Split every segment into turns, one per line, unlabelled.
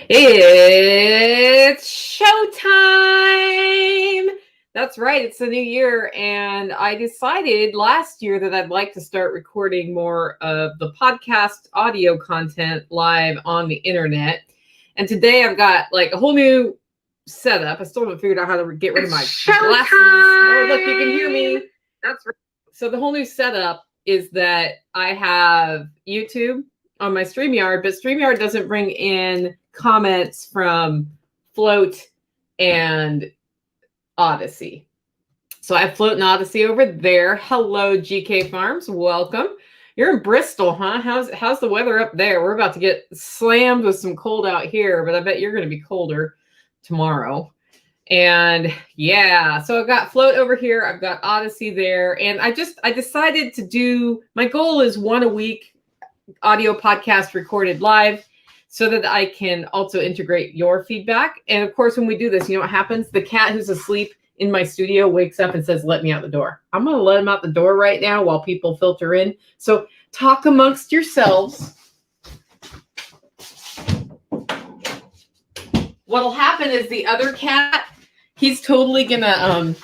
It's showtime. That's right. It's the new year. And I decided last year that I'd like to start recording more of the podcast audio content live on the internet. And today I've got like a whole new setup. I still haven't figured out how to get rid of my glasses. Oh, look, you can hear me. That's right. So the whole new setup is that I have YouTube on my StreamYard, but StreamYard doesn't bring in comments from Float and Odyssey. So I have Float and Odyssey over there. Hello, GK Farms. Welcome. You're in Bristol, huh? How's the weather up there? We're about to get slammed with some cold out here, but I bet you're going to be colder tomorrow. And yeah, so I've got Float over here. I've got Odyssey there. And I decided to do, my goal is one a week audio podcast recorded live so that I can also integrate your feedback. And of course, when we do this, you know what happens? The cat who's asleep in my studio wakes up and says, let me out the door. I'm going to let him out the door right now while people filter in. So talk amongst yourselves. What'll happen is the other cat, he's totally gonna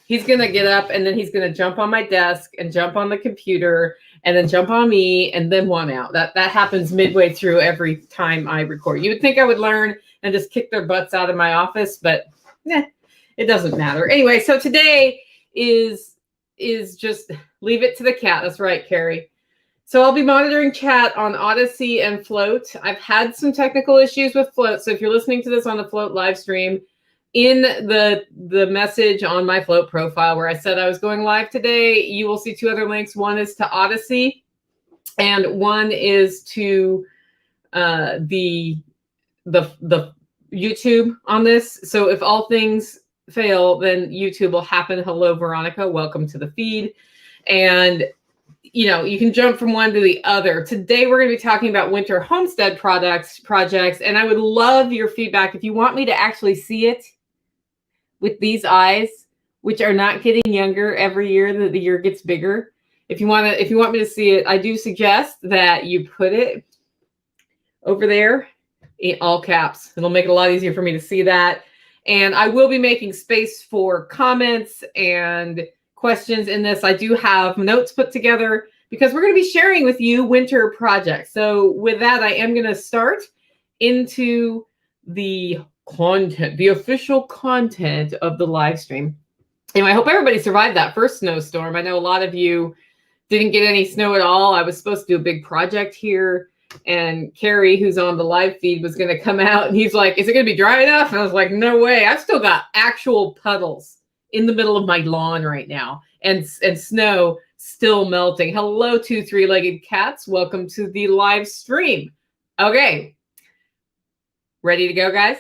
get up and then he's gonna jump on my desk and jump on the computer and then jump on me and then one out. That happens midway through every time I record. You would think I would learn and just kick their butts out of my office, but it doesn't matter. Anyway, so today is just leave it to the cat. That's right, Carrie. So I'll be monitoring chat on Odyssey and Float. I've had some technical issues with Float. So if you're listening to this on the Float live stream, in the message on my Float profile where I said I was going live today, you will see two other links. One is to Odyssey and one is to the YouTube on this. So if all things fail, then YouTube will happen. Hello, Veronica. Welcome to the feed. And you know, you can jump from one to the other. Today, we're going to be talking about winter homestead projects, and I would love your feedback. If you want me to actually see it with these eyes, which are not getting younger every year that the year gets bigger. If you want me to see it, I do suggest that you put it over there in all caps. It'll make it a lot easier for me to see that. And I will be making space for comments and questions in this. I do have notes put together because we're going to be sharing with you winter projects. So with that, I am going to start into the content, the official content of the live stream. Anyway, I hope everybody survived that first snowstorm. I know a lot of you didn't get any snow at all. I was supposed to do a big project here, and Carrie, who's on the live feed, was going to come out, and he's like, is it going to be dry enough? And I was like, no way. I've still got actual puddles in the middle of my lawn right now, and snow still melting. Hello, 2 3-legged cats. Welcome to the live stream. Okay. Ready to go, guys?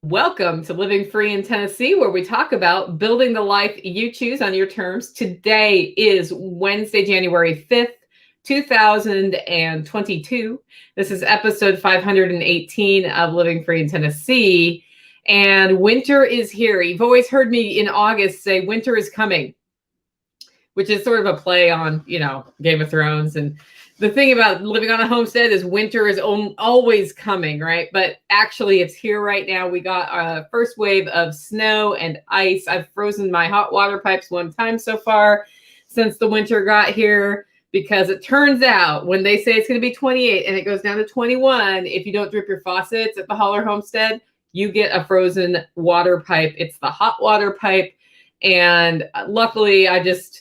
Welcome to Living Free in Tennessee, where we talk about building the life you choose on your terms. Today is Wednesday, January 5th, 2022. This is episode 518 of Living Free in Tennessee. And winter is here. You've always heard me in August say winter is coming, which is sort of a play on, you know, Game of Thrones. And the thing about living on a homestead is winter is always coming, right? But actually it's here right now. We got a first wave of snow and ice. I've frozen my hot water pipes one time so far since the winter got here, because it turns out when they say it's going to be 28 and it goes down to 21, if you don't drip your faucets at the Holler Homestead, you get a frozen water pipe. It's the hot water pipe. And luckily, I just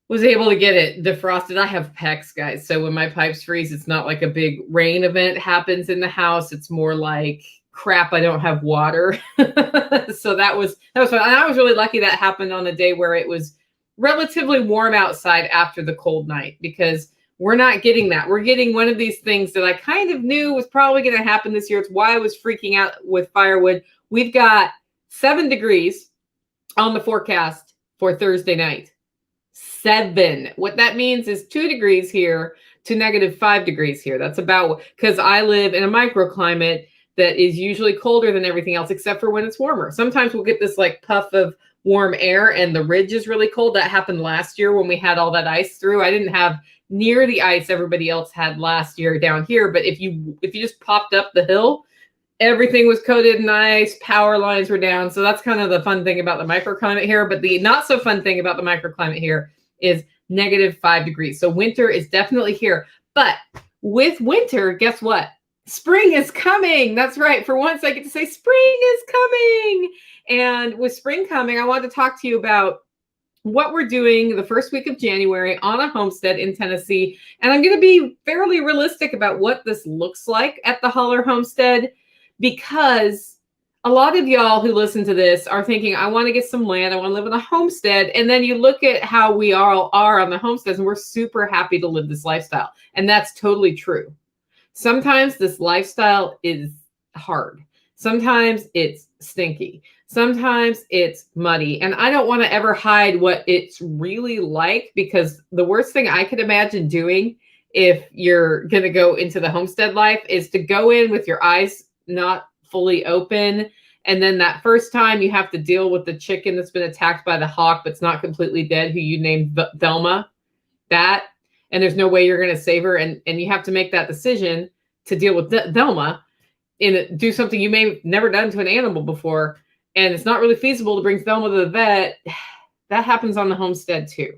was able to get it defrosted. I have PEX, guys. So when my pipes freeze, it's not like a big rain event happens in the house. It's more like, crap, I don't have water. So that was fun. And I was really lucky that happened on a day where it was relatively warm outside after the cold night, because we're not getting that. We're getting one of these things that I kind of knew was probably going to happen this year. It's why I was freaking out with firewood. We've got 7 degrees on the forecast for Thursday night. 7. What that means is 2 degrees here to -5 degrees here. That's about, because I live in a microclimate that is usually colder than everything else, except for when it's warmer. Sometimes we'll get this like puff of warm air and the ridge is really cold. That happened last year when we had all that ice through. I didn't have near the ice everybody else had last year down here, but if you just popped up the hill, everything was coated in ice, power lines were down. So that's kind of the fun thing about the microclimate here. But the not so fun thing about the microclimate here is -5 degrees. So winter is definitely here. But with winter, guess what? Spring is coming. That's right. For once, I get to say spring is coming. And with spring coming, I wanted to talk to you about what we're doing the first week of January on a homestead in Tennessee. And I'm going to be fairly realistic about what this looks like at the Holler Homestead, because a lot of y'all who listen to this are thinking, I want to get some land, I want to live in a homestead. And then you look at how we all are on the homesteads, and we're super happy to live this lifestyle. And that's totally true. Sometimes this lifestyle is hard. Sometimes it's stinky. Sometimes it's muddy. And I don't want to ever hide what it's really like, because the worst thing I could imagine doing if you're going to go into the homestead life is to go in with your eyes not fully open. And then that first time you have to deal with the chicken that's been attacked by the hawk, but's not completely dead, who you named Velma, and there's no way you're going to save her. And you have to make that decision to deal with Velma and do something you may have never done to an animal before. And it's not really feasible to bring Velma to the vet. That happens on the homestead too.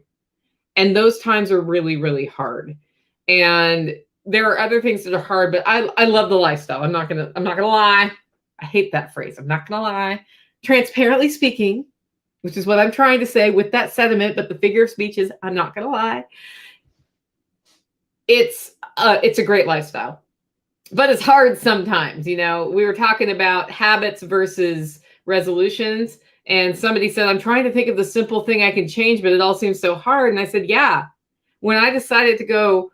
And those times are really, really hard. And there are other things that are hard, but I love the lifestyle. I'm not gonna lie. I hate that phrase. I'm not gonna lie. Transparently speaking, which is what I'm trying to say with that sentiment, but the figure of speech is I'm not gonna lie. It's a great lifestyle, but it's hard sometimes. You know, we were talking about habits versus resolutions, and somebody said, I'm trying to think of the simple thing I can change, but it all seems so hard. And I said, yeah, when I decided to go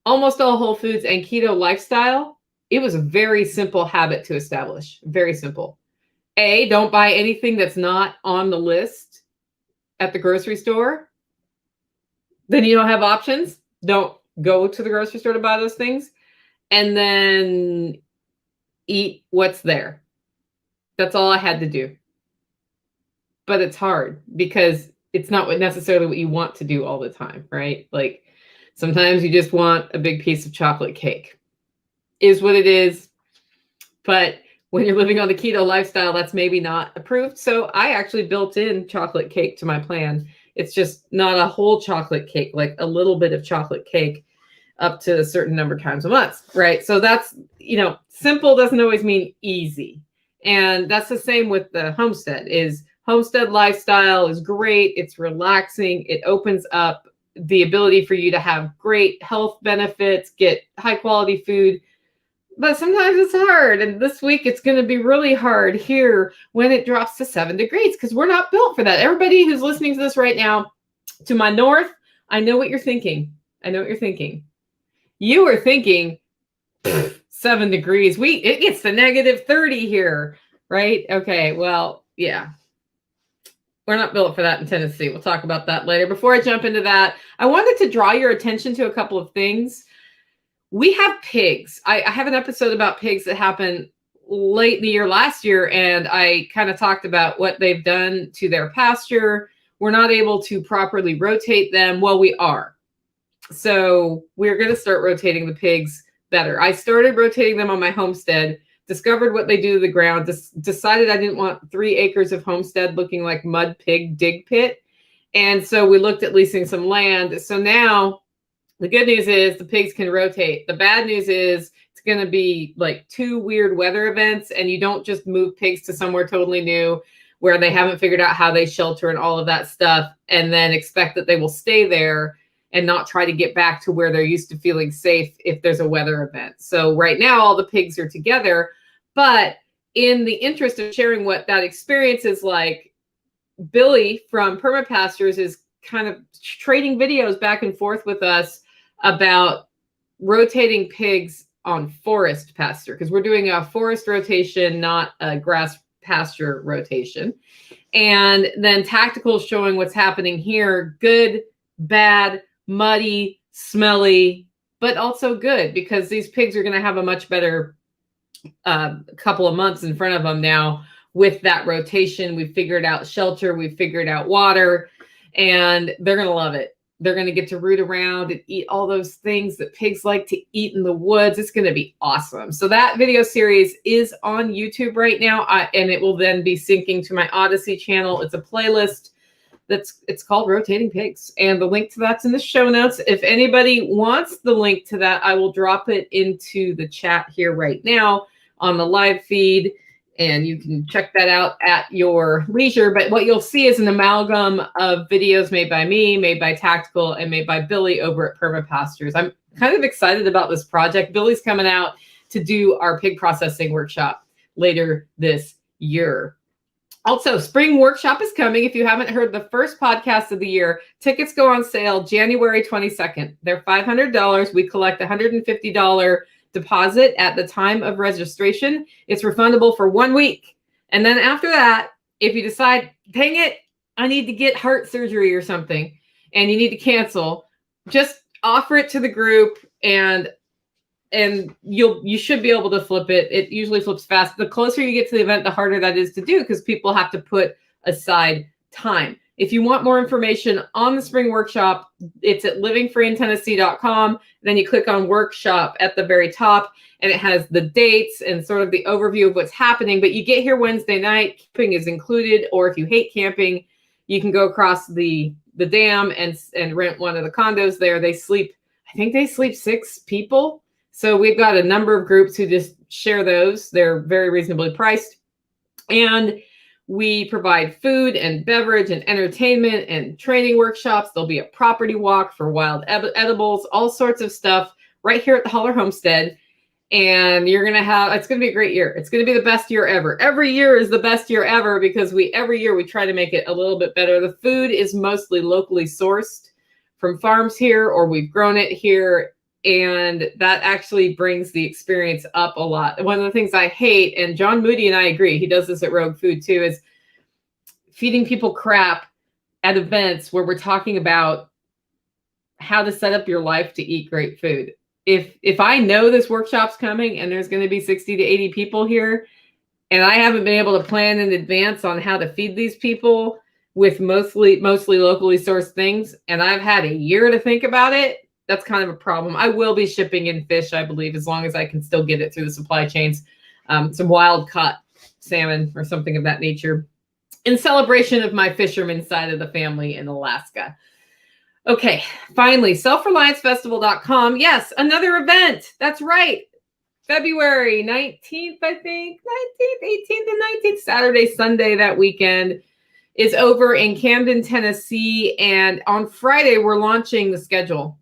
almost all whole foods and keto lifestyle, it was a very simple habit to establish. Very simple. Don't buy anything that's not on the list at the grocery store. Then you don't have options. Don't go to the grocery store to buy those things. And then eat what's there. That's all I had to do. But it's hard because it's not necessarily what you want to do all the time, right? Like sometimes you just want a big piece of chocolate cake. Is what it is. But when you're living on the keto lifestyle, that's maybe not approved. So I actually built in chocolate cake to my plan. It's just not a whole chocolate cake, like a little bit of chocolate cake up to a certain number of times a month, right? So that's, simple doesn't always mean easy. And that's the same with the homestead lifestyle is great. It's relaxing. It opens up the ability for you to have great health benefits, get high quality food. But sometimes it's hard. And this week it's going to be really hard here when it drops to 7 degrees because we're not built for that. Everybody who's listening to this right now, to my north, I know what you're thinking. You are thinking 7 degrees. It gets to -30 here, right? Okay, well, yeah. We're not built for that in Tennessee. We'll talk about that later. Before I jump into that, I wanted to draw your attention to a couple of things. We have pigs. I have an episode about pigs that happened late in the year last year, and I kind of talked about what they've done to their pasture. We're not able to properly rotate them. Well, we are. So we're going to start rotating the pigs better. I started rotating them on my homestead, discovered what they do to the ground, decided I didn't want 3 acres of homestead looking like mud pig dig pit. And so we looked at leasing some land. So now the good news is the pigs can rotate. The bad news is it's going to be like 2 weird weather events, and you don't just move pigs to somewhere totally new where they haven't figured out how they shelter and all of that stuff and then expect that they will stay there and not try to get back to where they're used to feeling safe if there's a weather event. So right now, all the pigs are together. But in the interest of sharing what that experience is like, Billy from Permapastures is kind of trading videos back and forth with us about rotating pigs on forest pasture, because we're doing a forest rotation, not a grass pasture rotation. And then Tactical showing what's happening here, good, bad, muddy, smelly, but also good, because these pigs are going to have a much better couple of months in front of them now with that rotation. We've figured out shelter, we've figured out water, and they're going to love it. They're going to get to root around and eat all those things that pigs like to eat in the woods. It's going to be awesome. So that video series is on YouTube right now, and it will then be syncing to my Odyssey channel. It's a playlist it's called Rotating Pigs, and the link to that's in the show notes. If anybody wants the link to that, I will drop it into the chat here right now on the live feed, and you can check that out at your leisure. But what you'll see is an amalgam of videos made by me, made by Tactical, and made by Billy over at Permapastures. I'm kind of excited about this project. Billy's coming out to do our pig processing workshop later this year. Also, spring workshop is coming. If you haven't heard the first podcast of the year, tickets go on sale January 22nd. They're $500. We collect $150 deposit at the time of registration. It's refundable for 1 week. And then after that, if you decide, dang it, I need to get heart surgery or something, and you need to cancel, just offer it to the group, and you should be able to flip it. It usually flips fast. The closer you get to the event, the harder that is to do, because people have to put aside time. If you want more information on the spring workshop, it's at livingfreeintennessee.com. Then you click on workshop at the very top, and it has the dates and sort of the overview of what's happening. But you get here Wednesday night. Camping is included, or if you hate camping, you can go across the dam and rent one of the condos there. I think they sleep 6 people. So we've got a number of groups who just share those. They're very reasonably priced. And we provide food and beverage and entertainment and training workshops. There'll be a property walk for wild edibles, all sorts of stuff right here at the Holler Homestead. And it's going to be a great year. It's going to be the best year ever. Every year is the best year ever, because every year we try to make it a little bit better. The food is mostly locally sourced from farms here, or we've grown it here. And that actually brings the experience up a lot. One of the things I hate, and John Moody and I agree, he does this at Rogue Food too, is feeding people crap at events where we're talking about how to set up your life to eat great food. If I know this workshop's coming and there's going to be 60 to 80 people here, and I haven't been able to plan in advance on how to feed these people with mostly locally sourced things, and I've had a year to think about it, that's kind of a problem. I will be shipping in fish, I believe, as long as I can still get it through the supply chains. Some wild caught salmon or something of that nature, in celebration of my fisherman side of the family in Alaska. Okay, finally, selfreliancefestival.com. Yes, another event. That's right. February 19th, I think. 19th, 18th, and 19th. Saturday, Sunday, that weekend is over in Camden, Tennessee. And on Friday, we're launching the schedule.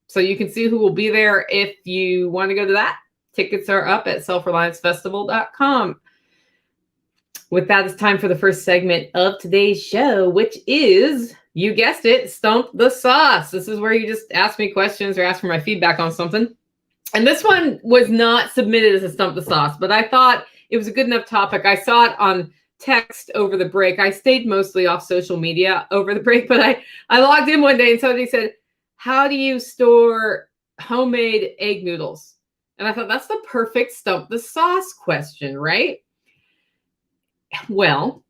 So you can see who will be there if you want to go to that. Tickets are up at selfreliancefestival.com. With that, it's time for the first segment of today's show, which is, you guessed it, Stump the Sauce. This is where you just ask me questions or ask for my feedback on something. And this one was not submitted as a Stump the Sauce, but I thought it was a good enough topic. I saw it on text over the break. I stayed mostly off social media over the break, but I logged in one day and somebody said, how do you store homemade egg noodles? And I thought, that's the perfect Stump the Sauce question, right? Well,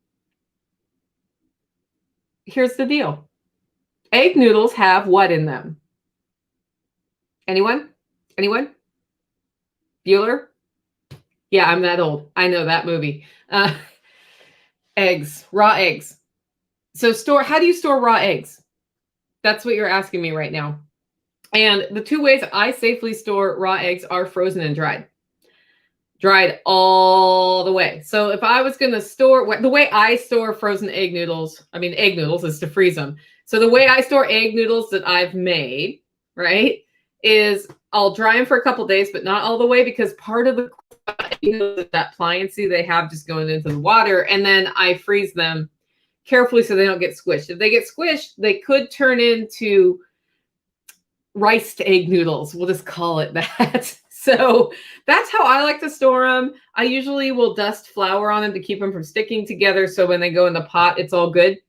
here's the deal. Egg noodles have what in them? Anyone? Bueller? Yeah, I'm that old. I know that movie. Eggs, raw eggs. So how do you store raw eggs? That's what you're asking me right now. And the 2 ways I safely store raw eggs are frozen and dried. Dried all the way. So if I was going to store, the way I store frozen egg noodles is to freeze them. So the way I store egg noodles that I've made, right, is I'll dry them for a couple days, but not all the way, because part of that pliancy they have just going into the water, and then I freeze them carefully so they don't get squished. If they get squished, they could turn into riced egg noodles. We'll just call it that. So that's how I like to store them. I usually will dust flour on them to keep them from sticking together, so when they go in the pot, it's all good.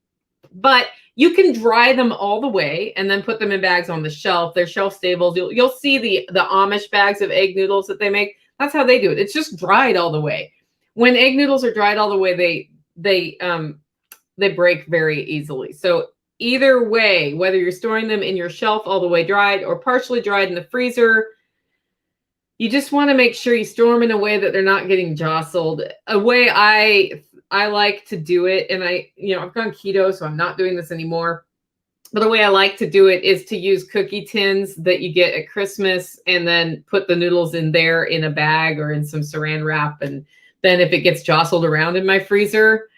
But you can dry them all the way and then put them in bags on the shelf. They're shelf stable. You'll see the Amish bags of egg noodles that they make. That's how they do it. It's just dried all the way. When egg noodles are dried all the way, they break very easily. So either way, whether you're storing them in your shelf all the way dried or partially dried in the freezer, you just want to make sure you store them in a way that they're not getting jostled. A way I like to do it, and I've gone keto, so I'm not doing this anymore. But the way I like to do it is to use cookie tins that you get at Christmas and then put the noodles in there in a bag or in some saran wrap. And then if it gets jostled around in my freezer,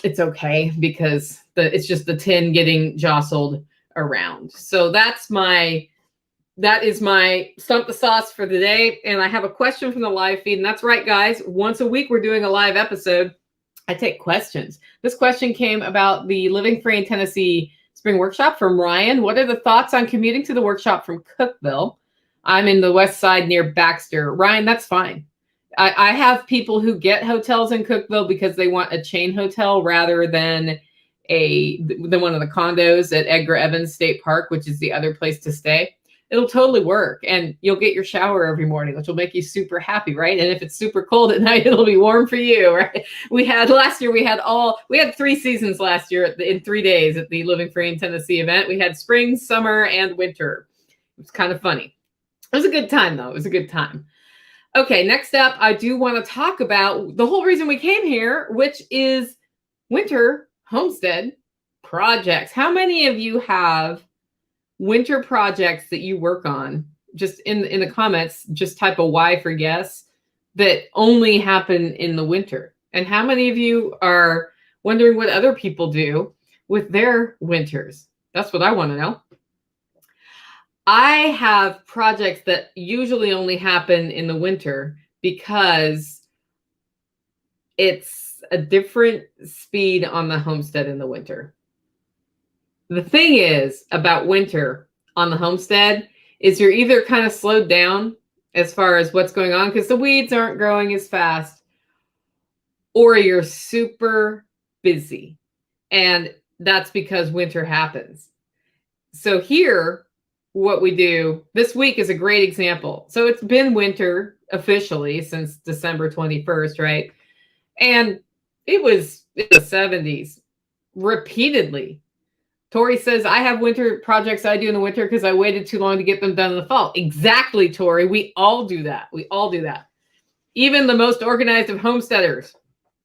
it's okay because it's just the tin getting jostled around. So that is my Stump the Sauce for the day. And I have a question from the live feed. And that's right, guys. Once a week, we're doing a live episode. I take questions. This question came about the Living Free in Tennessee Spring Workshop from Ryan. What are the thoughts on commuting to the workshop from Cookeville? I'm in the west side near Baxter. Ryan, that's fine. I have people who get hotels in Cookeville because they want a chain hotel rather than one of the condos at Edgar Evans State Park, which is the other place to stay. It'll totally work. And you'll get your shower every morning, which will make you super happy, right? And if it's super cold at night, it'll be warm for you, right? We had 3 seasons last year in 3 days at the Living Free in Tennessee event. We had spring, summer, and winter. It was kind of funny. It was a good time, though. It was a good time. Okay, next up, I do want to talk about the whole reason we came here, which is winter homestead projects. How many of you have winter projects that you work on? Just in the comments, just type a Y for yes, that only happen in the winter. And how many of you are wondering what other people do with their winters? That's what I want to know. I have projects that usually only happen in the winter because it's a different speed on the homestead in the winter. The thing is about winter on the homestead is you're either kind of slowed down as far as what's going on because the weeds aren't growing as fast, or you're super busy. And that's because winter happens. So here, what we do this week is a great example. So it's been winter officially since December 21st, right? And it was in the 70s repeatedly. Tori says, I have winter projects I do in the winter because I waited too long to get them done in the fall. Exactly, Tori. We all do that. We all do that. Even the most organized of homesteaders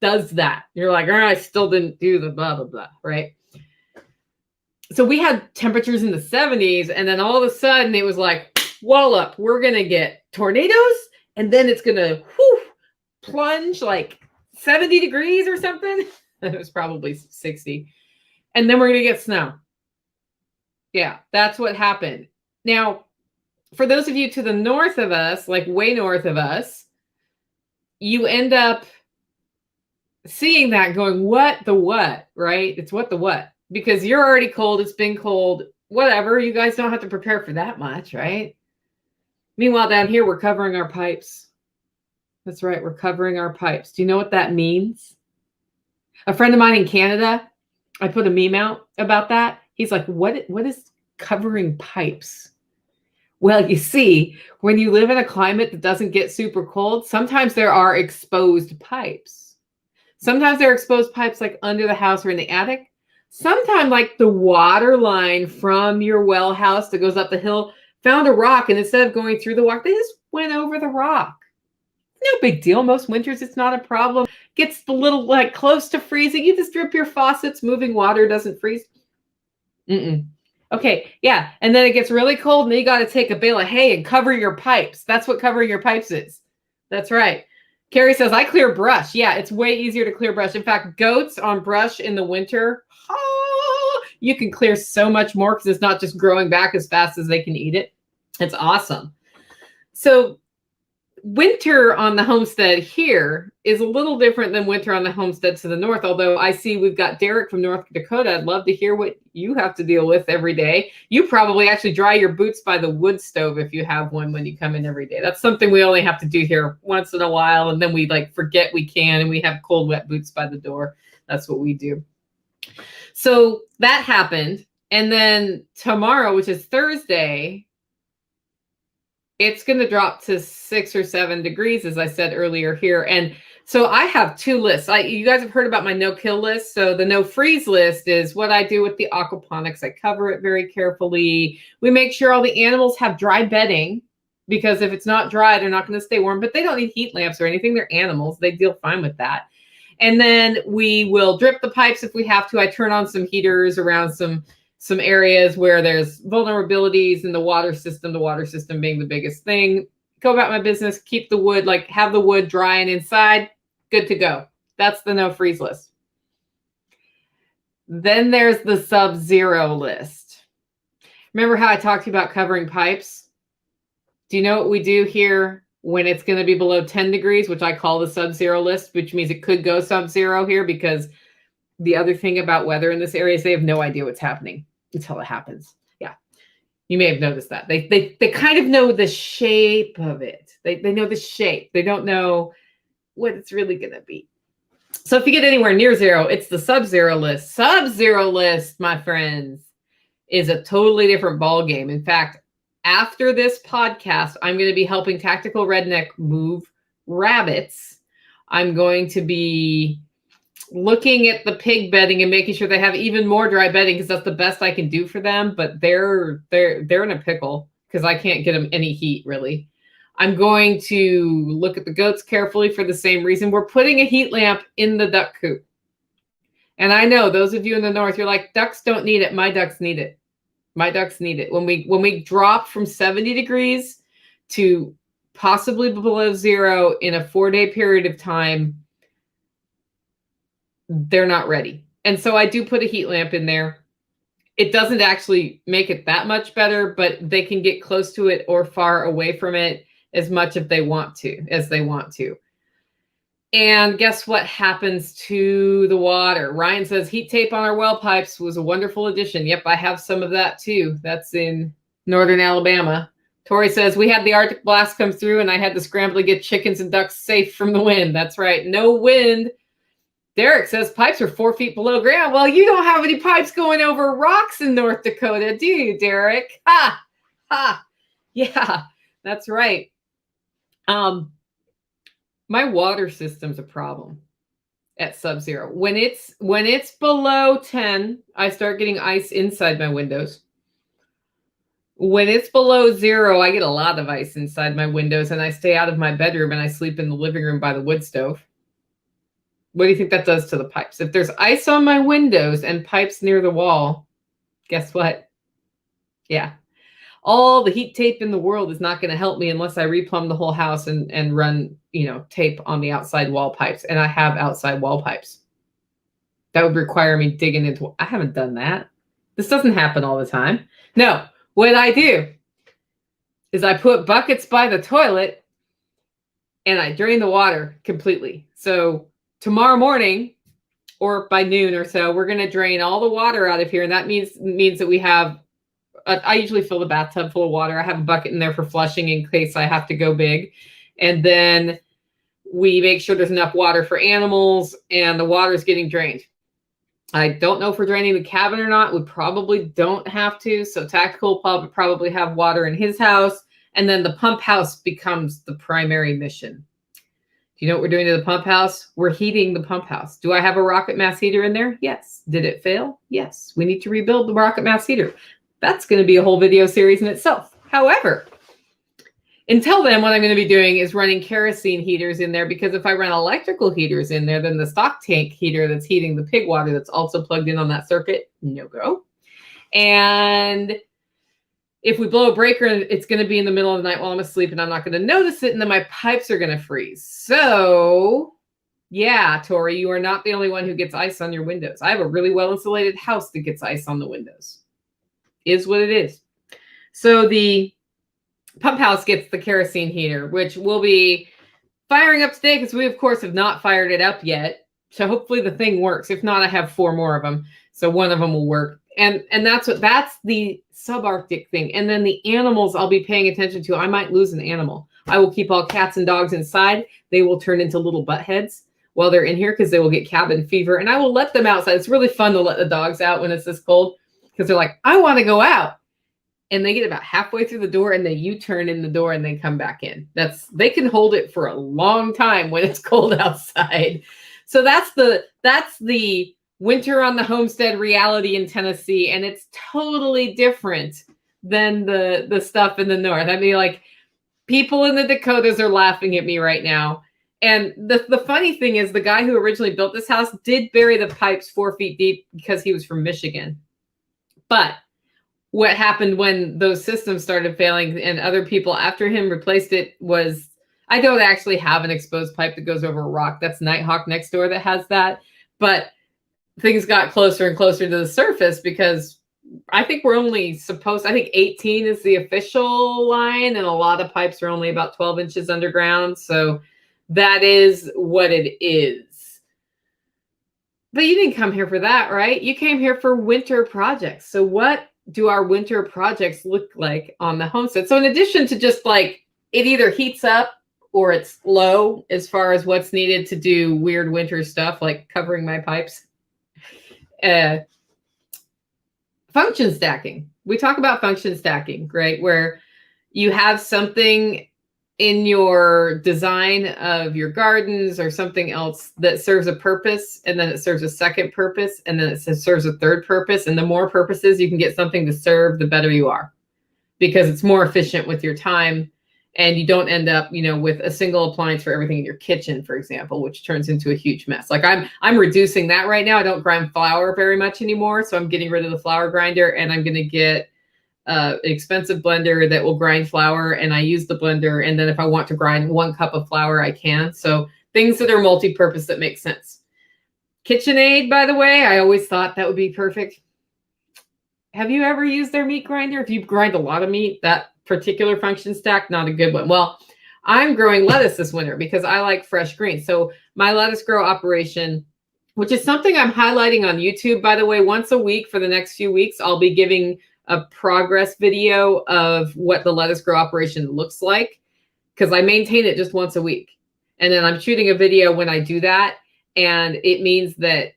does that. You're like, I still didn't do the blah, blah, blah, right? So we had temperatures in the 70s, and then all of a sudden it was like, wallop, we're going to get tornadoes, and then it's going to plunge like 70 degrees or something. It was probably 60. And then we're going to get snow. Yeah, that's what happened. Now, for those of you to the north of us, like way north of us, you end up seeing that going, what the what, right? It's what the what. Because you're already cold, it's been cold, whatever. You guys don't have to prepare for that much, right? Meanwhile, down here, we're covering our pipes. That's right, we're covering our pipes. Do you know what that means? A friend of mine in Canada, I put a meme out about that. He's like, what is covering pipes? Well, you see, when you live in a climate that doesn't get super cold, sometimes there are exposed pipes. Sometimes there are exposed pipes like under the house or in the attic. Sometimes like the water line from your well house that goes up the hill found a rock, and instead of going through the rock, they just went over the rock. No big deal. Most winters, it's not a problem. Gets a little like close to freezing. You just drip your faucets. Moving water doesn't freeze. Okay, yeah. And then it gets really cold, and then you got to take a bale of hay and cover your pipes. That's what covering your pipes is. That's right. Carrie says, I clear brush. Yeah, it's way easier to clear brush. In fact, goats on brush in the winter, you can clear so much more because it's not just growing back as fast as they can eat it. It's awesome. So winter on the homestead here is a little different than winter on the homestead to the north, although I see we've got Derek from North Dakota. I'd love to hear what you have to deal with every day. You probably actually dry your boots by the wood stove if you have one when you come in every day. That's something we only have to do here once in a while, and then we like forget we can, and we have cold, wet boots by the door. That's what we do. So that happened. And then tomorrow, which is Thursday, it's going to drop to 6 or 7 degrees, as I said earlier here. And So I have two lists. You guys have heard about my no-kill list. So the no-freeze list is what I do with the aquaponics. I cover it very carefully. We make sure all the animals have dry bedding, because if it's not dry, they're not going to stay warm. But they don't need heat lamps or anything. They're animals. They deal fine with that. And then we will drip the pipes if we have to. I turn on some heaters around some areas where there's vulnerabilities in the water system being the biggest thing. Go about my business, keep the wood, like have the wood dry and inside, good to go. That's the no freeze list. Then there's the sub-zero list. Remember how I talked to you about covering pipes? Do you know what we do here when it's going to be below 10 degrees, which I call the sub-zero list, which means it could go sub-zero here, because the other thing about weather in this area is they have no idea what's happening until it happens. Yeah. You may have noticed that. They kind of know the shape of it. They know the shape. They don't know what it's really going to be. So if you get anywhere near zero, it's the sub-zero list. Sub-zero list, my friends, is a totally different ball game. In fact, after this podcast, I'm going to be helping Tactical Redneck move rabbits. I'm going to be looking at the pig bedding and making sure they have even more dry bedding, because that's the best I can do for them. But they're in a pickle because I can't get them any heat, really. I'm going to look at the goats carefully for the same reason. We're putting a heat lamp in the duck coop. And I know those of you in the north, you're like, ducks don't need it. My ducks need it. My ducks need it. When we drop from 70 degrees to possibly below zero in a 4-day period of time, they're not ready. And so I do put a heat lamp in there. It doesn't actually make it that much better, but they can get close to it or far away from it as much as they want to. And guess what happens to the water? Ryan says heat tape on our well pipes was a wonderful addition. Yep, I have some of that too. That's in northern Alabama. Tori says we had the Arctic blast come through and I had to scramble to get chickens and ducks safe from the wind. That's right. No wind. Derek says pipes are 4 feet below ground. Well, you don't have any pipes going over rocks in North Dakota, do you, Derek? Ha! Ha! Yeah, that's right. My water system's a problem at sub-zero. When it's below 10, I start getting ice inside my windows. When it's below zero, I get a lot of ice inside my windows, and I stay out of my bedroom and I sleep in the living room by the wood stove. What do you think that does to the pipes? If there's ice on my windows and pipes near the wall, guess what? Yeah. All the heat tape in the world is not going to help me unless I replumb the whole house and run, tape on the outside wall pipes. And I have outside wall pipes. That would require me digging into. I haven't done that. This doesn't happen all the time. No, what I do is I put buckets by the toilet and I drain the water completely. So tomorrow morning or by noon or so, we're going to drain all the water out of here. And that means that we have, I usually fill the bathtub full of water. I have a bucket in there for flushing in case I have to go big. And then we make sure there's enough water for animals and the water is getting drained. I don't know if we're draining the cabin or not. We probably don't have to. So Tactical will probably have water in his house. And then the pump house becomes the primary mission. Do you know what we're doing to the pump house? We're heating the pump house. Do I have a rocket mass heater in there? Yes. Did it fail? Yes. We need to rebuild the rocket mass heater. That's going to be a whole video series in itself. However, until then, what I'm going to be doing is running kerosene heaters in there, because if I run electrical heaters in there, then the stock tank heater that's heating the pig water that's also plugged in on that circuit, no go. And if we blow a breaker, it's going to be in the middle of the night while I'm asleep and I'm not going to notice it, and then my pipes are going to freeze. So yeah, Tori, you are not the only one who gets ice on your windows. I have a really well-insulated house that gets ice on the windows. Is what it is. So the pump house gets the kerosene heater, which we'll be firing up today because we, of course, have not fired it up yet. So hopefully the thing works. If not, I have 4 more of them. So one of them will work. And that's the subarctic thing. And then the animals I'll be paying attention to. I might lose an animal. I will keep all cats and dogs inside. They will turn into little butt heads while they're in here because they will get cabin fever. And I will let them outside. It's really fun to let the dogs out when it's this cold, because they're like, I want to go out. and they get about halfway through the door and they U-turn in the door and they come back in. They can hold it for a long time when it's cold outside. So that's the winter on the homestead reality in Tennessee, and it's totally different than the stuff in the north. I mean, like, people in the Dakotas are laughing at me right now. And the funny thing is, the guy who originally built this house did bury the pipes 4 feet deep because he was from Michigan. But what happened when those systems started failing and other people after him replaced it was, I don't actually have an exposed pipe that goes over a rock. That's Nighthawk next door that has that. But things got closer and closer to the surface because I think we're only supposed, I think 18 is the official line, and a lot of pipes are only about 12 inches underground. So that is what it is. But you didn't come here for that, right? You came here for winter projects. So what do our winter projects look like on the homestead? So in addition to just like, it either heats up or it's low as far as what's needed to do weird winter stuff like covering my pipes. Function stacking. We talk about function stacking, right? Where you have something in your design of your gardens or something else that serves a purpose, and then it serves a second purpose, and then it serves a third purpose. And the more purposes you can get something to serve, the better you are, because it's more efficient with your time. And you don't end up, with a single appliance for everything in your kitchen, for example, which turns into a huge mess. Like I'm reducing that right now. I don't grind flour very much anymore. So I'm getting rid of the flour grinder, and I'm going to get an expensive blender that will grind flour. And I use the blender. And then if I want to grind 1 cup of flour, I can. So things that are multi-purpose that make sense. KitchenAid, by the way, I always thought that would be perfect. Have you ever used their meat grinder? If you grind a lot of meat, that particular function stack, not a good one. Well, I'm growing lettuce this winter because I like fresh greens. So my lettuce grow operation, which is something I'm highlighting on YouTube, by the way, once a week for the next few weeks, I'll be giving a progress video of what the lettuce grow operation looks like, because I maintain it just once a week. And then I'm shooting a video when I do that. And it means that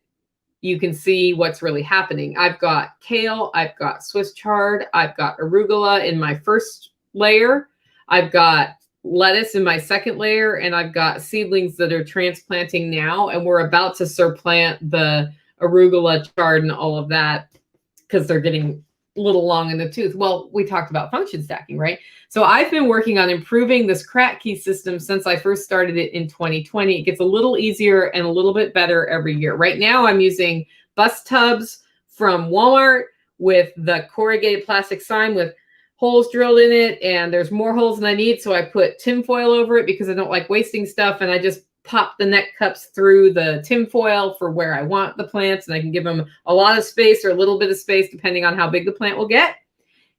you can see what's really happening. I've got kale, I've got Swiss chard, I've got arugula in my first layer, I've got lettuce in my second layer, and I've got seedlings that are transplanting now, and we're about to surplant the arugula, chard, and all of that because they're getting a little long in the tooth. Well, we talked about function stacking, right? So I've been working on improving this crack key system since I first started it in 2020. It gets a little easier and a little bit better every year. Right now, I'm using bus tubs from Walmart with the corrugated plastic sign with holes drilled in it, and there's more holes than I need, so I put tin foil over it because I don't like wasting stuff, and I just pop the neck cups through the tin foil for where I want the plants, and I can give them a lot of space or a little bit of space depending on how big the plant will get.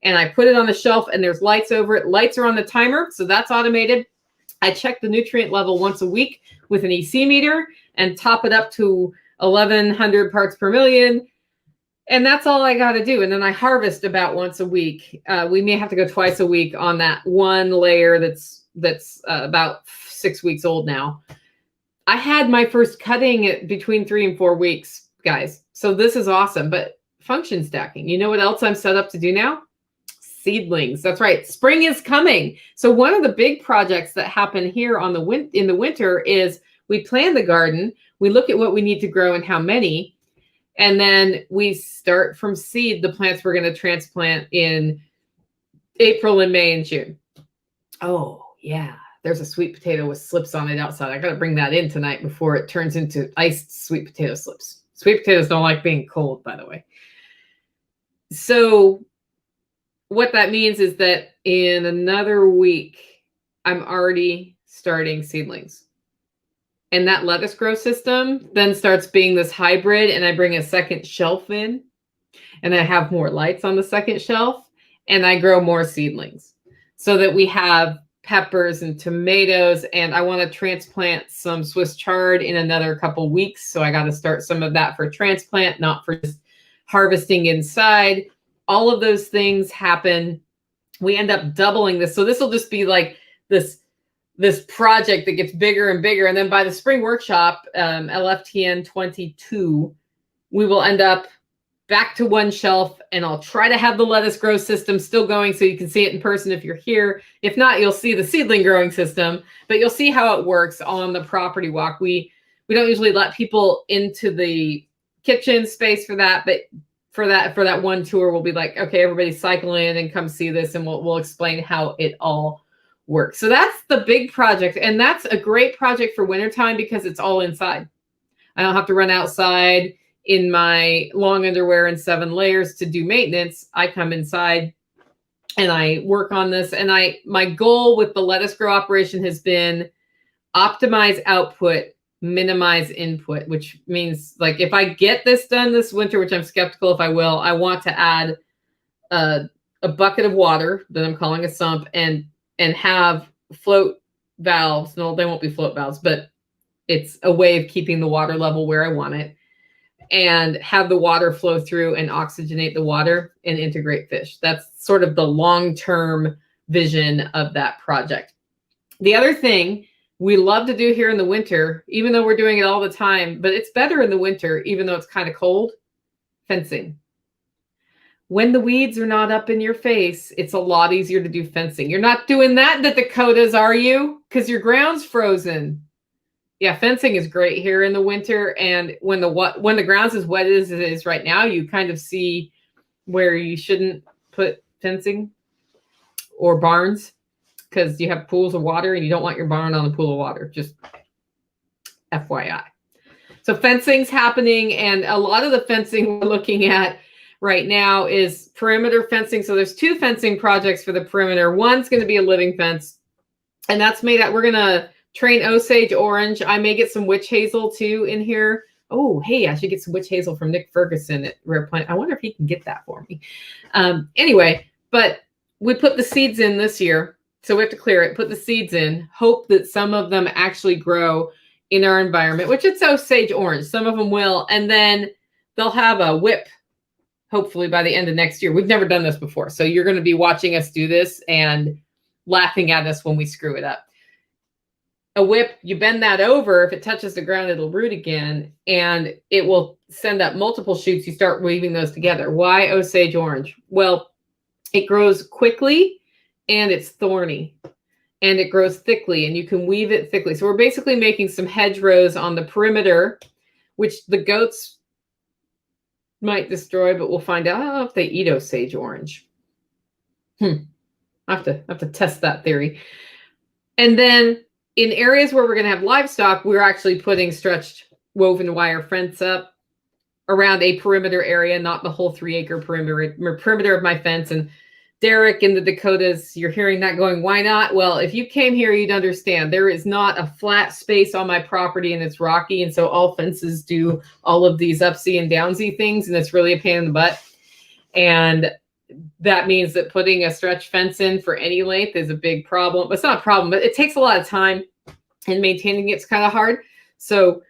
And I put it on the shelf, and there's lights over it. Lights are on the timer, so that's automated. I check the nutrient level once a week with an EC meter and top it up to 1,100 parts per million. And that's all I got to do. And then I harvest about once a week. We may have to go twice a week on that one layer that's about 6 weeks old now. I had my first cutting at between 3 and 4 weeks, guys. So this is awesome. But function stacking, you know what else I'm set up to do now? Seedlings. That's right. Spring is coming. So one of the big projects that happen here in the winter is we plan the garden. We look at what we need to grow and how many. And then we start from seed the plants we're going to transplant in April and May and June. Oh, yeah. There's a sweet potato with slips on it outside. I got to bring that in tonight before it turns into iced sweet potato slips. Sweet potatoes don't like being cold, by the way. So what that means is that in another week, I'm already starting seedlings. And that lettuce grow system then starts being this hybrid, and I bring a second shelf in, and I have more lights on the second shelf, and I grow more seedlings so that we have peppers and tomatoes, and I want to transplant some Swiss chard in another couple weeks. So I got to start some of that for transplant, not for just harvesting inside. All of those things happen. We end up doubling this. So this will just be like this project that gets bigger and bigger. And then by the spring workshop, LFTN 22, we will end up back to one shelf, and I'll try to have the lettuce grow system still going so you can see it in person if you're here. If not, you'll see the seedling growing system, but you'll see how it works on the property walk. We don't usually let people into the kitchen space for that, but for that one tour, we'll be like, okay, everybody cycle in and come see this, and we'll explain how it all works. So that's the big project, and that's a great project for wintertime because it's all inside. I don't have to run outside in my long underwear and 7 layers to do maintenance. I come inside and I work on this. And my goal with the lettuce grow operation has been optimize output, minimize input, which means like if I get this done this winter, which I'm skeptical if I will, I want to add a bucket of water that I'm calling a sump and have float valves. No, they won't be float valves, but it's a way of keeping the water level where I want it, and have the water flow through and oxygenate the water and integrate fish. That's sort of the long-term vision of that project. The other thing we love to do here in the winter, even though we're doing it all the time, but it's better in the winter, even though it's kind of cold, fencing. When the weeds are not up in your face, it's a lot easier to do fencing. You're not doing that in the Dakotas, are you? Because your ground's frozen. Yeah, fencing is great here in the winter, and when the ground's as wet as it is right now, you kind of see where you shouldn't put fencing or barns because you have pools of water and you don't want your barn on a pool of water. Just FYI. So fencing's happening, and a lot of the fencing we're looking at right now is perimeter fencing. So there's 2 fencing projects for the perimeter. One's going to be a living fence, and that's made out. We're going to train Osage Orange. I may get some witch hazel too in here. Oh, hey, I should get some witch hazel from Nick Ferguson at Rare Plant. I wonder if he can get that for me. Anyway, but we put the seeds in this year, so we have to clear it, put the seeds in, hope that some of them actually grow in our environment, which it's Osage Orange. Some of them will, and then they'll have a whip, hopefully by the end of next year. We've never done this before, so you're going to be watching us do this and laughing at us when we screw it up. A whip, you bend that over, if it touches the ground, it'll root again, and it will send up multiple shoots. You start weaving those together. Why Osage Orange? Well, it grows quickly, and it's thorny, and it grows thickly, and you can weave it thickly. So we're basically making some hedgerows on the perimeter, which the goats might destroy, but we'll find out. I don't know if they eat Osage Orange. I have to test that theory. And then in areas where we're going to have livestock, we're actually putting stretched woven wire fence up around a perimeter area, not the whole 3-acre perimeter of my fence. And Derek in the Dakotas, you're hearing that going, why not? Well, if you came here, you'd understand there is not a flat space on my property, and it's rocky. And so all fences do all of these upsy and downsy things, and it's really a pain in the butt. And that means that putting a stretch fence in for any length is a big problem. It's not a problem, but it takes a lot of time, and maintaining it's kind of hard. So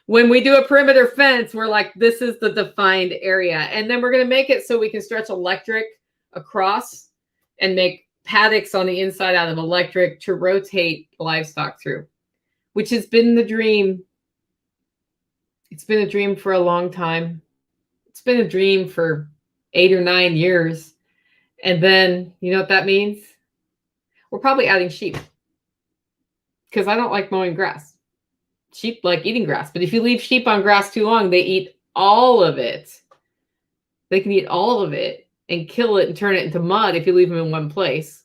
when we do a perimeter fence, we're like, this is the defined area. And then we're going to make it so we can stretch electric across and make paddocks on the inside out of electric to rotate livestock through, which has been the dream. It's been a dream for a long time. It's been a dream for 8 or 9 years. And then, you know what that means? We're probably adding sheep, because I don't like mowing grass. Sheep like eating grass, but if you leave sheep on grass too long, they eat all of it. They can eat all of it and kill it and turn it into mud if you leave them in one place.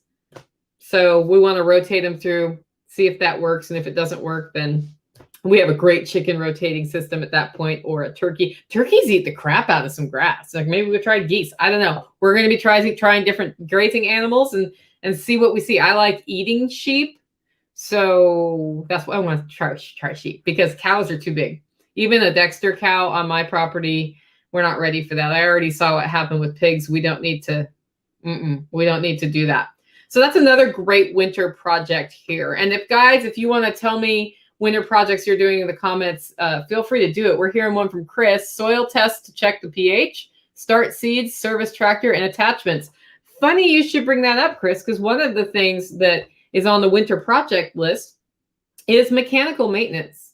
So we want to rotate them through, see if that works. And if it doesn't work, then we have a great chicken rotating system at that point, or a turkey. Turkeys eat the crap out of some grass. Like maybe we'll try geese. I don't know. We're going to be trying different grazing animals and see what we see. I like eating sheep. So that's why I want to try sheep, because cows are too big. Even a Dexter cow on my property, we're not ready for that. I already saw what happened with pigs. We don't need to do that. So that's another great winter project here. And if you want to tell me winter projects you're doing in the comments, feel free to do it. We're hearing one from Chris: soil test to check the pH, start seeds, service tractor, and attachments. Funny you should bring that up, Chris, because one of the things that is on the winter project list is mechanical maintenance.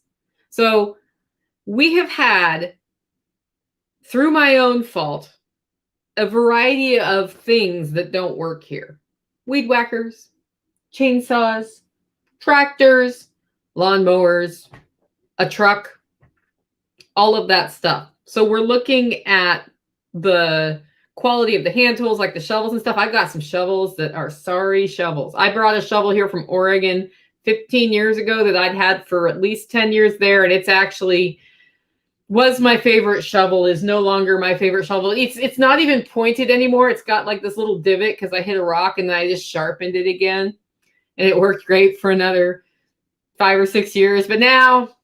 So we have had through my own fault, a variety of things that don't work here. Weed whackers, chainsaws, tractors, lawnmowers, a truck, all of that stuff. So we're looking at the quality of the hand tools, like the shovels and stuff. I've got some shovels that are sorry shovels. I brought a shovel here from Oregon 15 years ago that I'd had for at least 10 years there. And it's actually was my favorite shovel, is no longer my favorite shovel. It's not even pointed anymore. It's got like this little divot because I hit a rock and then I just sharpened it again. And it worked great for another 5 or 6 years. But now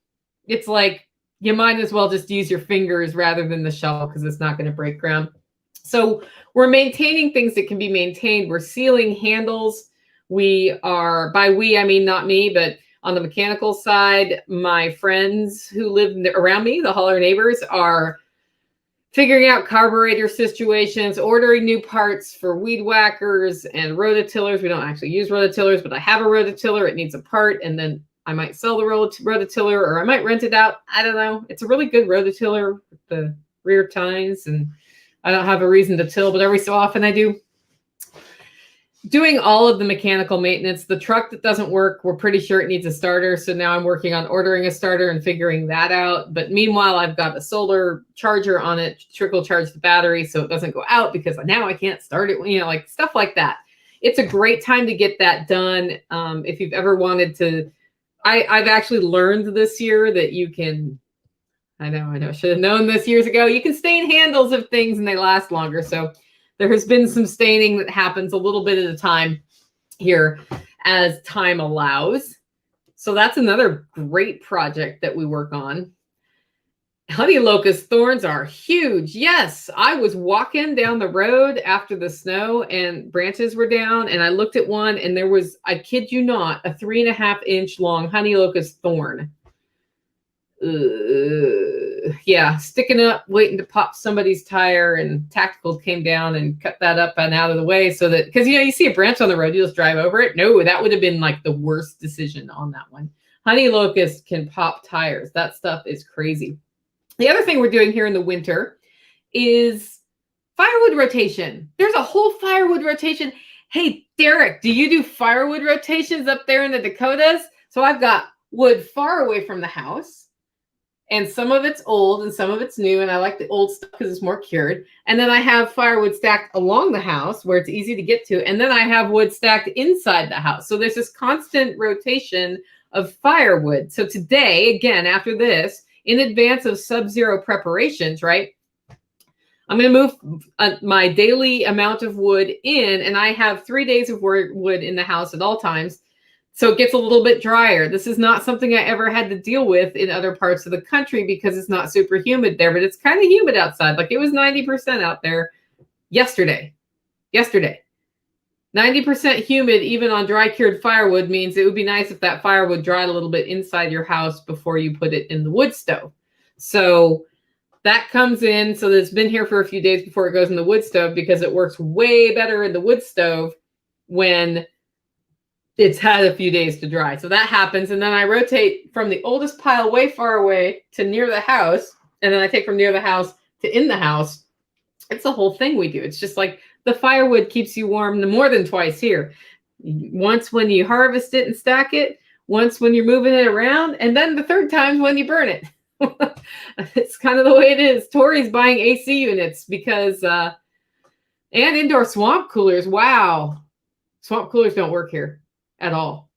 it's like, you might as well just use your fingers rather than the shovel because it's not going to break ground. So we're maintaining things that can be maintained. We're sealing handles. We are, by we, I mean not me, but on the mechanical side, my friends who live around me, the hauler neighbors, are figuring out carburetor situations, ordering new parts for weed whackers and rototillers. We don't actually use rototillers, but I have a rototiller. It needs a part, and then I might sell the rototiller, or I might rent it out. I don't know. It's a really good rototiller with the rear tines, and I don't have a reason to till, but every so often I do. Doing all of the mechanical maintenance. The truck that doesn't work, we're pretty sure it needs a starter. So now I'm working on ordering a starter and figuring that out. But meanwhile, I've got a solar charger on it, trickle charge the battery so it doesn't go out because now I can't start it, like stuff like that. It's a great time to get that done. If you've ever wanted to, I've actually learned this year that you can, I know, I should have known this years ago. You can stain handles of things and they last longer. So there has been some staining that happens a little bit at a time here as time allows. So that's another great project that we work on. Honey locust thorns are huge. Yes, I was walking down the road after the snow and branches were down, and I looked at one and there was, I kid you not, a 3.5-inch long honey locust thorn. Yeah, sticking up, waiting to pop somebody's tire, and Tactical came down and cut that up and out of the way so that, because you see a branch on the road, you just drive over it. No, that would have been like the worst decision on that one. Honey locust can pop tires. That stuff is crazy. The other thing we're doing here in the winter is firewood rotation. There's a whole firewood rotation. Hey, Derek, do you do firewood rotations up there in the Dakotas? So I've got wood far away from the house, and some of it's old and some of it's new, and I like the old stuff because it's more cured. And then I have firewood stacked along the house where it's easy to get to, and then I have wood stacked inside the house. So there's this constant rotation of firewood. So today, again, after this, in advance of sub-zero preparations, right, I'm going to move my daily amount of wood in, and I have 3 days of wood in the house at all times. So it gets a little bit drier. This is not something I ever had to deal with in other parts of the country because it's not super humid there, but it's kind of humid outside. Like it was 90% out there yesterday. 90% humid, even on dry cured firewood, means it would be nice if that firewood dried a little bit inside your house before you put it in the wood stove. So that comes in. So it's been here for a few days before it goes in the wood stove because it works way better in the wood stove when it's had a few days to dry. So that happens. And then I rotate from the oldest pile way far away to near the house. And then I take from near the house to in the house. It's the whole thing we do. It's just like the firewood keeps you warm more than twice here. Once when you harvest it and stack it, once when you're moving it around, and then the third time when you burn it. It's kind of the way it is. Tori's buying AC units because, and indoor swamp coolers. Wow. Swamp coolers don't work here at all.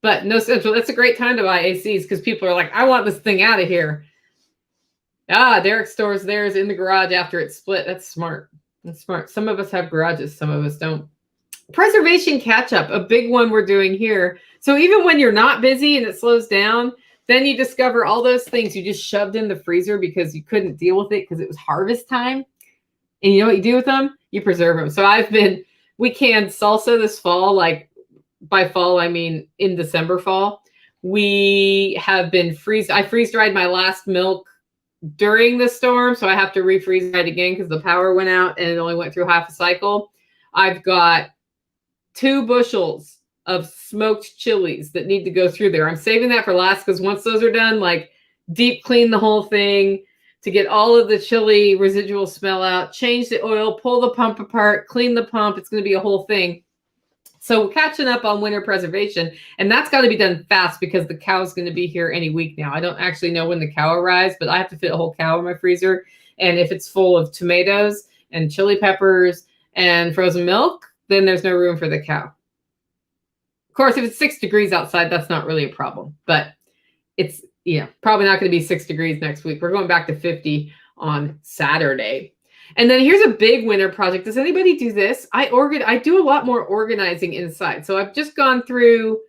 But no central. That's a great time to buy ACs because people are like, I want this thing out of here. Derek stores theirs in the garage after it's split. That's smart. That's smart. Some of us have garages. Some of us don't. Preservation catch-up, a big one we're doing here. So even when you're not busy and it slows down, then you discover all those things you just shoved in the freezer because you couldn't deal with it because it was harvest time. And you know what you do with them? You preserve them. So we canned salsa this fall. Like by fall, I mean in December fall. We have been I freeze-dried my last milk during the storm, so I have to refreeze it again because the power went out and it only went through half a cycle. I've got 2 bushels of smoked chilies that need to go through there. I'm saving that for last because once those are done, like deep clean the whole thing, to get all of the chili residual smell out, change the oil, pull the pump apart, clean the pump. It's going to be a whole thing. So catching up on winter preservation, and that's got to be done fast because the cow's going to be here any week now. I don't actually know when the cow arrives, but I have to fit a whole cow in my freezer. And if it's full of tomatoes and chili peppers and frozen milk, then there's no room for the cow. Of course, if it's 6 degrees outside, that's not really a problem, but it's, probably not going to be 6 degrees next week. We're going back to 50 on Saturday. And then here's a big winter project. Does anybody do this? I do a lot more organizing inside. So I've just gone through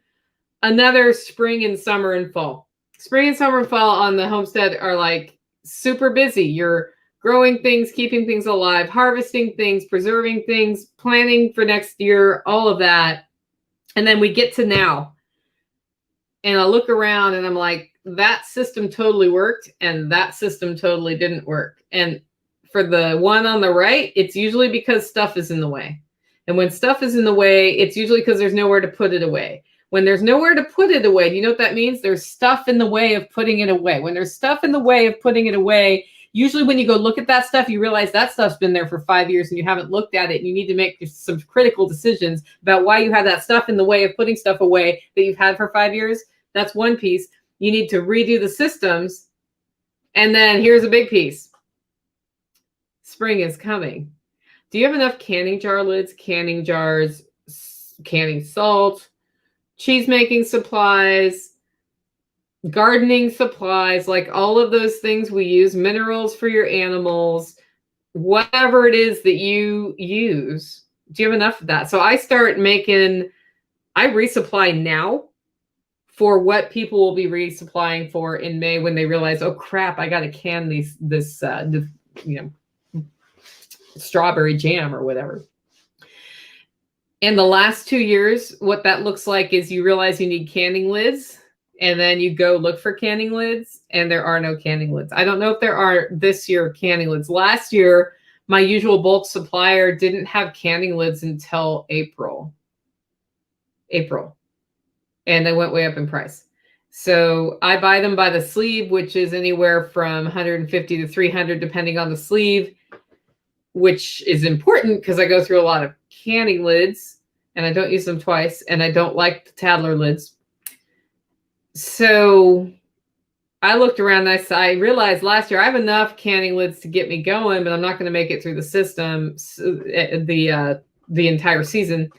another spring and summer and fall. Spring and summer and fall on the homestead are like super busy. You're growing things, keeping things alive, harvesting things, preserving things, planning for next year, all of that. And then we get to now. And I look around and I'm like, that system totally worked and that system totally didn't work. And for the one on the right, it's usually because stuff is in the way. And when stuff is in the way, it's usually because there's nowhere to put it away. When there's nowhere to put it away, do you know what that means? There's stuff in the way of putting it away. When there's stuff in the way of putting it away, usually when you go look at that stuff, you realize that stuff's been there for 5 years and you haven't looked at it. And you need to make some critical decisions about why you have that stuff in the way of putting stuff away that you've had for 5 years. That's one piece. You need to redo the systems. And then here's a big piece. Spring is coming. Do you have enough canning jar lids, canning jars, canning salt, cheese making supplies, gardening supplies, like all of those things we use, minerals for your animals, whatever it is that you use? Do you have enough of that? So I resupply now for what people will be resupplying for in May when they realize, oh crap, I got to can this strawberry jam or whatever. In the last 2 years, what that looks like is you realize you need canning lids, and then you go look for canning lids, and there are no canning lids. I don't know if there are this year canning lids. Last year, my usual bulk supplier didn't have canning lids until April. And they went way up in price. So I buy them by the sleeve, which is anywhere from 150 to 300, depending on the sleeve, which is important because I go through a lot of canning lids and I don't use them twice. And I don't like the Tadler lids. So I looked around and I realized last year I have enough canning lids to get me going, but I'm not going to make it through the system, the entire season.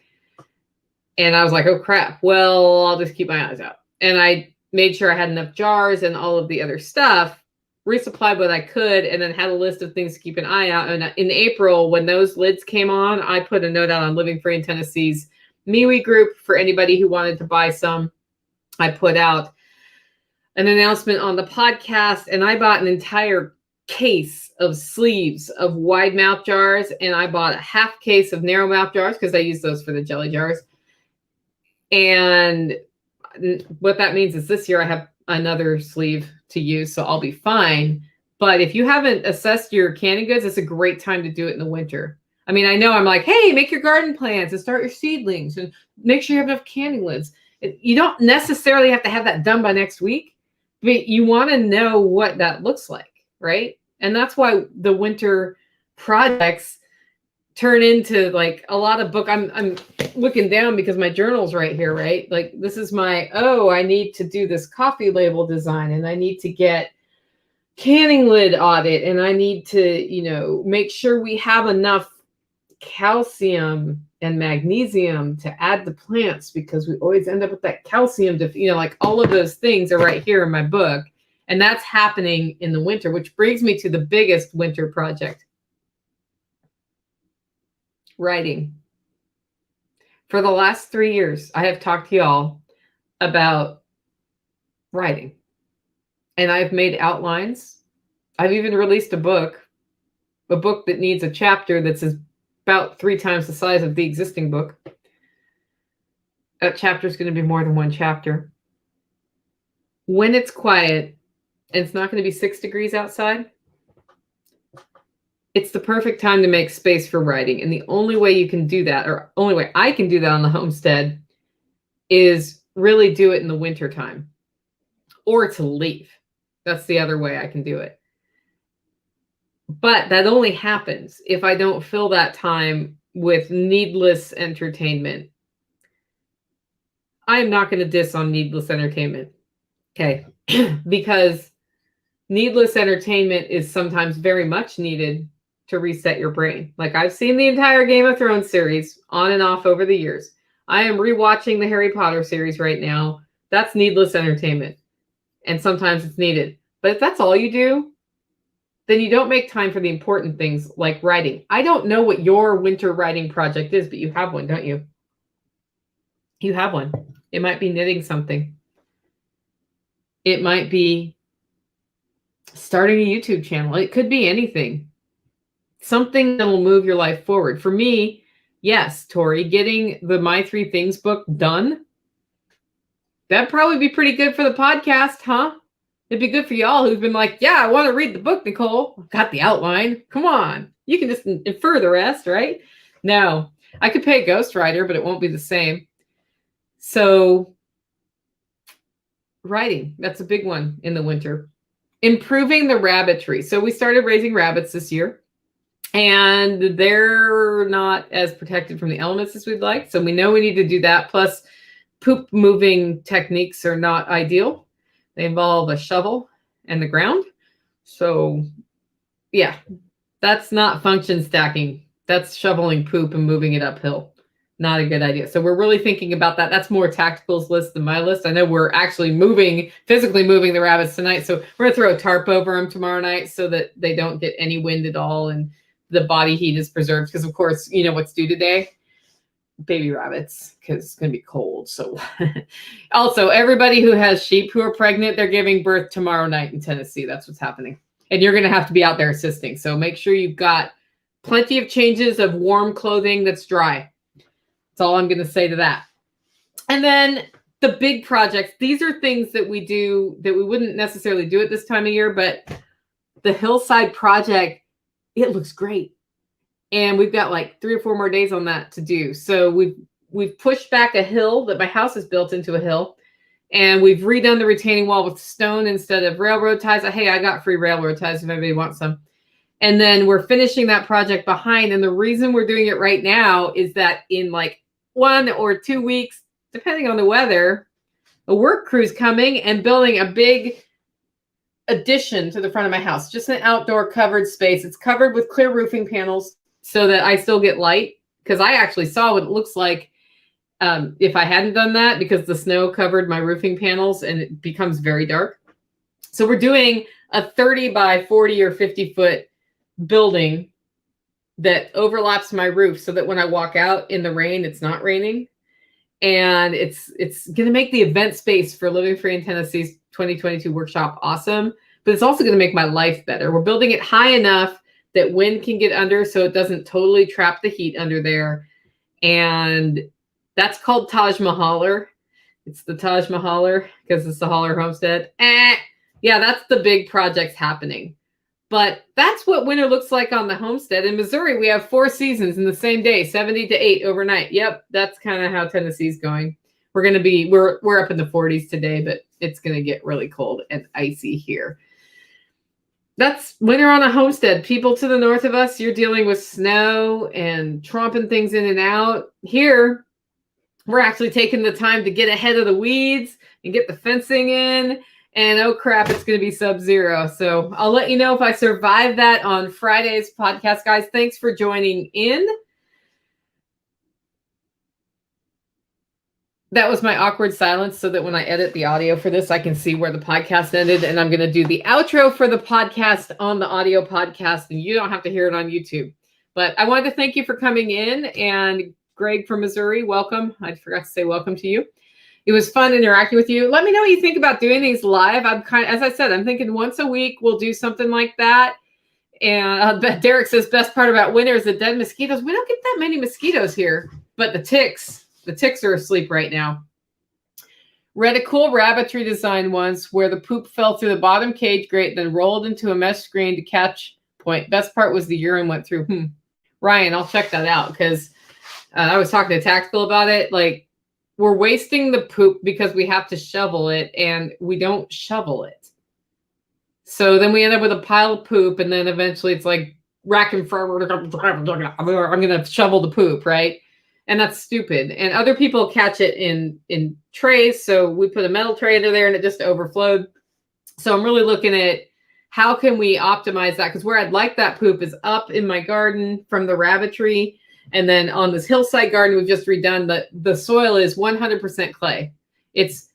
And I was like, oh crap, well, I'll just keep my eyes out. And I made sure I had enough jars and all of the other stuff, resupplied what I could, and then had a list of things to keep an eye out. And in April, when those lids came on, I put a note out on Living Free in Tennessee's MeWe group for anybody who wanted to buy some. I put out an announcement on the podcast, and I bought an entire case of sleeves of wide mouth jars, and I bought a half case of narrow mouth jars because I use those for the jelly jars. And what that means is this year I have another sleeve to use, so I'll be fine. But if you haven't assessed your canning goods, it's a great time to do it in the winter. I mean, I know I'm like, hey, make your garden plans and start your seedlings and make sure you have enough canning lids. You don't necessarily have to have that done by next week, but you want to know what that looks like, right? And that's why the winter projects turn into like a lot of book. I'm looking down because my journal's right here, right? Like this is I need to do this coffee label design, and I need to get canning lid audit, and I need to, make sure we have enough calcium and magnesium to add to plants, because we always end up with that calcium like all of those things are right here in my book. And that's happening in the winter, which brings me to the biggest winter project. Writing. For the last 3 years, I have talked to y'all about writing. And I've made outlines. I've even released a book that needs a chapter that's about 3 times the size of the existing book. That chapter is going to be more than one chapter. When it's quiet and it's not going to be 6 degrees outside, it's the perfect time to make space for writing. And the only way you can do that, or only way I can do that on the homestead, is really do it in the winter time or to leave. That's the other way I can do it. But that only happens if I don't fill that time with needless entertainment. I am not going to diss on needless entertainment. Okay. Because needless entertainment is sometimes very much needed to reset your brain. Like, I've seen the entire Game of Thrones series on and off over the years. I am rewatching the Harry Potter series right now. That's needless entertainment. And sometimes it's needed. But if that's all you do, then you don't make time for the important things like writing. I don't know what your winter writing project is, but you have one, don't you? You have one. It might be knitting something. It might be starting a YouTube channel. It could be anything. Something that will move your life forward. For me, yes, Tori, getting the My Three Things book done, that'd probably be pretty good for the podcast, huh? It'd be good for y'all who've been like, yeah, I want to read the book, Nicole. I've got the outline. Come on. You can just infer the rest, right? No, I could pay a ghostwriter, but it won't be the same. So writing, that's a big one in the winter. Improving the rabbitry. So we started raising rabbits this year, and they're not as protected from the elements as we'd like. So we know we need to do that. Plus, poop moving techniques are not ideal. They involve a shovel and the ground. So yeah, that's not function stacking. That's shoveling poop and moving it uphill. Not a good idea. So we're really thinking about that. That's more tacticals list than my list. I know we're actually physically moving the rabbits tonight. So we're going to throw a tarp over them tomorrow night so that they don't get any wind at all and the body heat is preserved. Because, of course, you know what's due today? Baby rabbits, because it's going to be cold. So also, everybody who has sheep who are pregnant, they're giving birth tomorrow night in Tennessee. That's what's happening. And you're going to have to be out there assisting. So make sure you've got plenty of changes of warm clothing that's dry. That's all I'm going to say to that. And then the big projects. These are things that we do that we wouldn't necessarily do at this time of year, but the Hillside Project, it looks great. And we've got like 3 or 4 more days on that to do. So we've pushed back a hill that my house is built into a hill. And we've redone the retaining wall with stone instead of railroad ties. Hey, I got free railroad ties if anybody wants some. And then we're finishing that project behind. And the reason we're doing it right now is that in like 1 or 2 weeks, depending on the weather, a work crew's coming and building a big addition to the front of my house. Just an outdoor covered space. It's covered with clear roofing panels so that I still get light. Because I actually saw what it looks like if I hadn't done that, because the snow covered my roofing panels and it becomes very dark. So we're doing a 30 by 40 or 50 foot building that overlaps my roof so that when I walk out in the rain, it's not raining. And it's going to make the event space for Living Free in Tennessee's 2022 workshop awesome, but it's also going to make my life better. We're building it high enough that wind can get under so it doesn't totally trap the heat under there. And that's called Taj Mahaler. It's the Taj Mahaler because it's the Holler Homestead. Yeah, that's the big projects happening. But that's what winter looks like on the homestead. In Missouri, we have 4 seasons in the same day, 70 to 8 overnight. Yep, that's kind of how Tennessee's going. We're up in the 40s today, but it's going to get really cold and icy here. That's winter on a homestead. People to the north of us, you're dealing with snow and tromping things in and out. Here, we're actually taking the time to get ahead of the weeds and get the fencing in. And oh crap, it's going to be sub-zero. So I'll let you know if I survive that on Friday's podcast, guys. Thanks for joining in. That was my awkward silence so that when I edit the audio for this, I can see where the podcast ended. And I'm going to do the outro for the podcast on the audio podcast, and you don't have to hear it on YouTube. But I wanted to thank you for coming in. And Greg from Missouri, welcome. I forgot to say welcome to you. It was fun interacting with you. Let me know what you think about doing these live. As I said, I'm thinking once a week we'll do something like that. And Derek says best part about winter is the dead mosquitoes. We don't get that many mosquitoes here, but the ticks are asleep right now. Read a cool rabbitry design once where the poop fell through the bottom cage grate, then rolled into a mesh screen to catch point. Best part was the urine went through. Ryan, I'll check that out because I was talking to Tactical about it. Like, we're wasting the poop because we have to shovel it, and we don't shovel it. So then we end up with a pile of poop, and then eventually it's like rack and forward. I'm going to shovel the poop, right? And that's stupid. And other people catch it in trays, so we put a metal tray under there, and it just overflowed. So I'm really looking at how can we optimize that, because where I'd like that poop is up in my garden from the rabbitry, and then on this hillside garden we've just redone. The soil is 100% clay. It's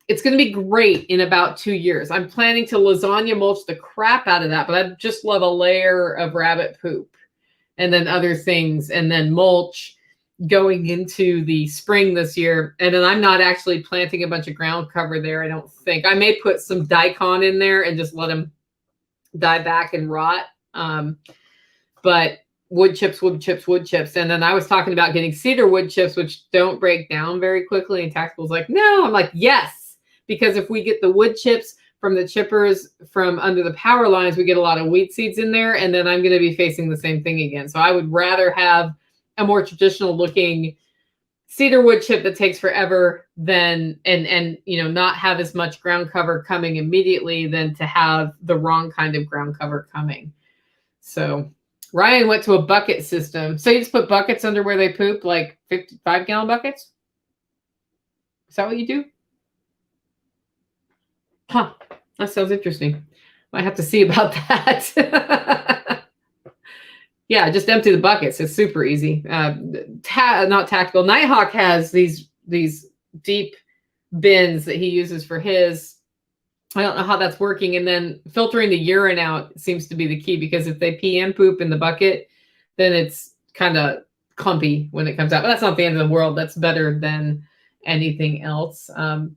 going to be great in about 2 years. I'm planning to lasagna mulch the crap out of that, but I just love a layer of rabbit poop and then other things, and then mulch going into the spring this year. And then I'm not actually planting a bunch of ground cover there, I don't think. I may put some daikon in there and just let them die back and rot. But wood chips. And then I was talking about getting cedar wood chips, which don't break down very quickly. And Tactical's like, no. I'm like, yes. Because if we get the wood chips from the chippers from under the power lines, we get a lot of wheat seeds in there. And then I'm going to be facing the same thing again. So I would rather have a more traditional looking cedar wood chip that takes forever than, and not have as much ground cover coming immediately than to have the wrong kind of ground cover coming. So Ryan went to a bucket system. So you just put buckets under where they poop, like 55-gallon buckets? Is that what you do? Huh. That sounds interesting. Might have to see about that. Yeah, just empty the buckets. It's super easy. Not Tactical. Nighthawk has these deep bins that he uses for his. I don't know how that's working. And then filtering the urine out seems to be the key, because if they pee and poop in the bucket, then it's kind of clumpy when it comes out. But that's not the end of the world. That's better than anything else.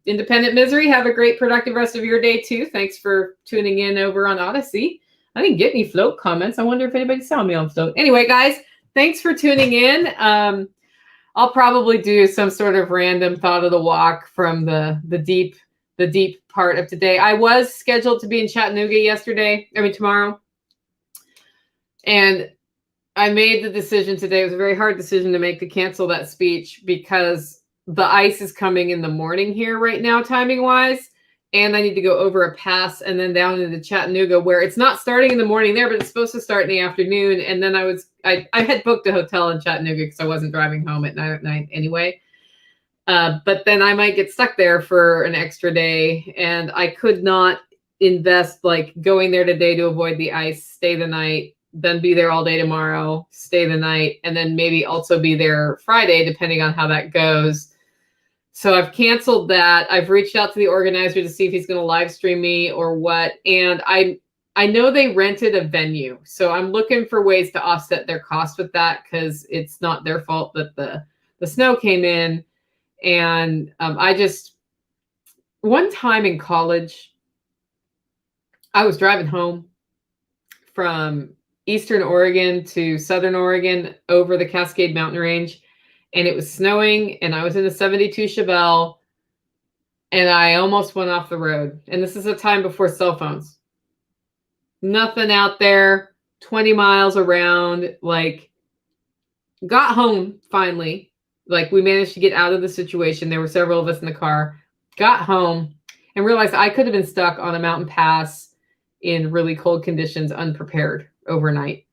Independent Misery, have a great productive rest of your day too. Thanks for tuning in over on Odyssey. I didn't get any float comments. I wonder if anybody saw me on float. Anyway, guys, thanks for tuning in. I'll probably do some sort of random thought of the walk from the deep part of today. I was scheduled to be in Chattanooga tomorrow. And I made the decision today. It was a very hard decision to make, to cancel that speech, because the ice is coming in the morning here right now, timing wise. And I need to go over a pass and then down into Chattanooga, where it's not starting in the morning there, but it's supposed to start in the afternoon. And then I had booked a hotel in Chattanooga because I wasn't driving home at 9 at night anyway. But then I might get stuck there for an extra day, and I could not invest like going there today to avoid the ice, stay the night, then be there all day tomorrow, stay the night, and then maybe also be there Friday, depending on how that goes. So I've canceled that. I've reached out to the organizer to see if he's going to live stream me or what. And I know they rented a venue, so I'm looking for ways to offset their cost with that, because it's not their fault that the snow came in. And one time in college, I was driving home from Eastern Oregon to Southern Oregon over the Cascade Mountain Range, and it was snowing, and I was in a 72 Chevelle, and I almost went off the road. And this is a time before cell phones. Nothing out there, 20 miles around, like, got home finally. Like, we managed to get out of the situation. There were several of us in the car, got home, and realized I could have been stuck on a mountain pass in really cold conditions, unprepared overnight.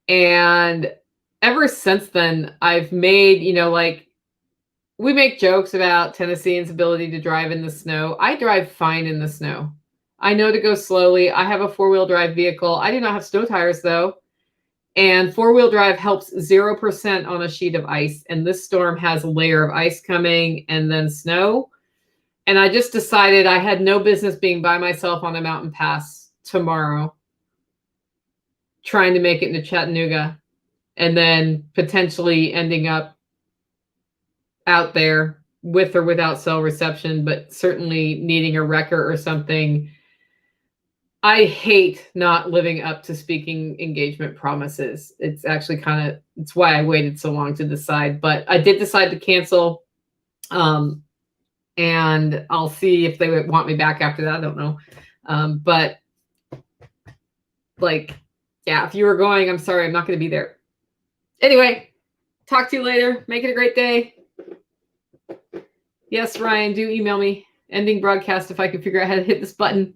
And ever since then, I've made, we make jokes about Tennesseans' ability to drive in the snow. I drive fine in the snow. I know to go slowly. I have a 4-wheel drive vehicle. I do not have snow tires, though. And 4-wheel drive helps 0% on a sheet of ice. And this storm has a layer of ice coming and then snow. And I just decided I had no business being by myself on a mountain pass tomorrow, trying to make it into Chattanooga, and then potentially ending up out there with or without cell reception, but certainly needing a wrecker or something. I hate not living up to speaking engagement promises. It's actually it's why I waited so long to decide, but I did decide to cancel. And I'll see if they would want me back after that. I don't know. But if you were going, I'm sorry, I'm not going to be there. Anyway, talk to you later. Make it a great day. Yes, Ryan, do email me. Ending broadcast if I can figure out how to hit this button.